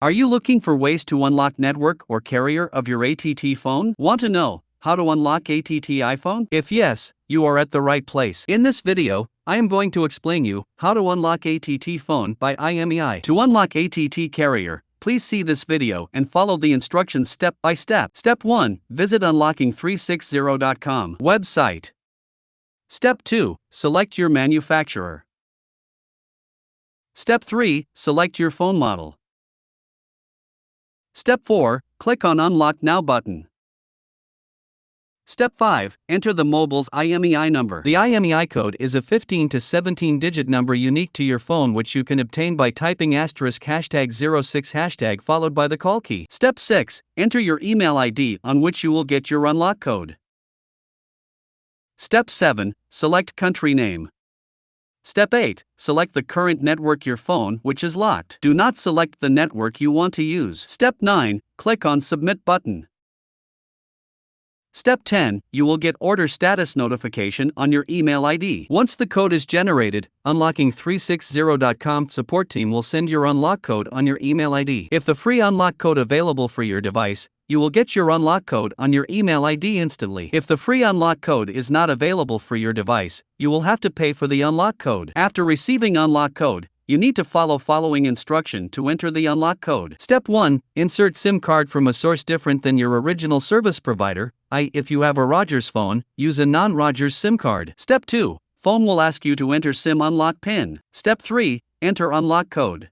Are you looking for ways to unlock network or carrier of your AT&T phone? Want to know how to unlock AT&T iPhone? If yes, you are at the right place. In this video, I am going to explain you how to unlock AT&T phone by Imei. To unlock AT&T carrier, please see this video and follow the instructions step by step. Step 1. Visit unlocking360.com website. Step 2. Select your manufacturer. Step 3. Select your phone model. Step 4. Click on Unlock Now button. Step 5. Enter the mobile's IMEI number. The IMEI code is a 15 to 17-digit number unique to your phone, which you can obtain by typing *#06# followed by the call key. Step 6. Enter your email ID on which you will get your unlock code. Step 7. Select country name. Step 8. Select the current network your phone which is locked. Do not select the network you want to use. Step 9. Click on Submit button. Step 10. You will get order status notification on your email ID. Once the code is generated, Unlocking360.com support team will send your unlock code on your email ID. If the free unlock code available for your device, you will get your unlock code on your email ID instantly. If the free unlock code is not available for your device, you will have to pay for the unlock code. After receiving unlock code, you need to follow following instruction to enter the unlock code. Step 1. Insert SIM card from a source different than your original service provider. If you have a Rogers phone, use a non-Rogers SIM card. Step 2. Phone will ask you to enter SIM unlock PIN. Step 3. Enter unlock code.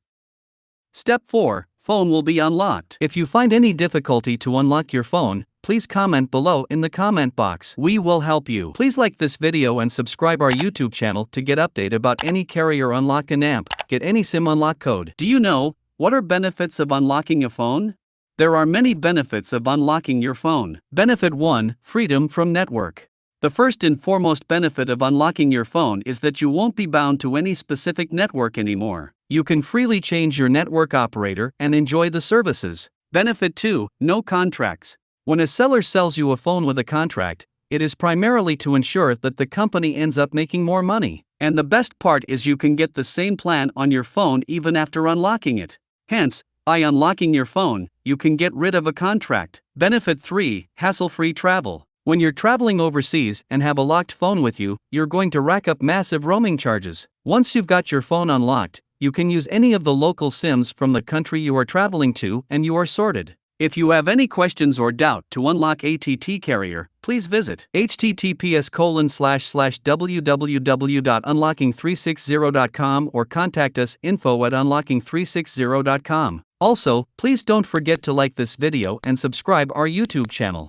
Step 4. Phone will be unlocked. If you find any difficulty to unlock your phone, please comment below in the comment box. We will help you. Please like this video and subscribe our YouTube channel to get update about any carrier unlock and get any SIM unlock code. Do you know what are benefits of unlocking a phone? There are many benefits of unlocking your phone. Benefit 1. Freedom from network. The first and foremost benefit of unlocking your phone is that you won't be bound to any specific network anymore. You can freely change your network operator and enjoy the services. Benefit 2. No contracts. When a seller sells you a phone with a contract, it is primarily to ensure that the company ends up making more money. And the best part is you can get the same plan on your phone even after unlocking it. Hence, by unlocking your phone, you can get rid of a contract. Benefit 3. Hassle-free travel. When you're traveling overseas and have a locked phone with you, you're going to rack up massive roaming charges. Once you've got your phone unlocked, you can use any of the local SIMs from the country you are traveling to and you are sorted. If you have any questions or doubt to unlock AT&T carrier, please visit https://www.unlocking360.com or contact us info@unlocking360.com. Also, please don't forget to like this video and subscribe our YouTube channel.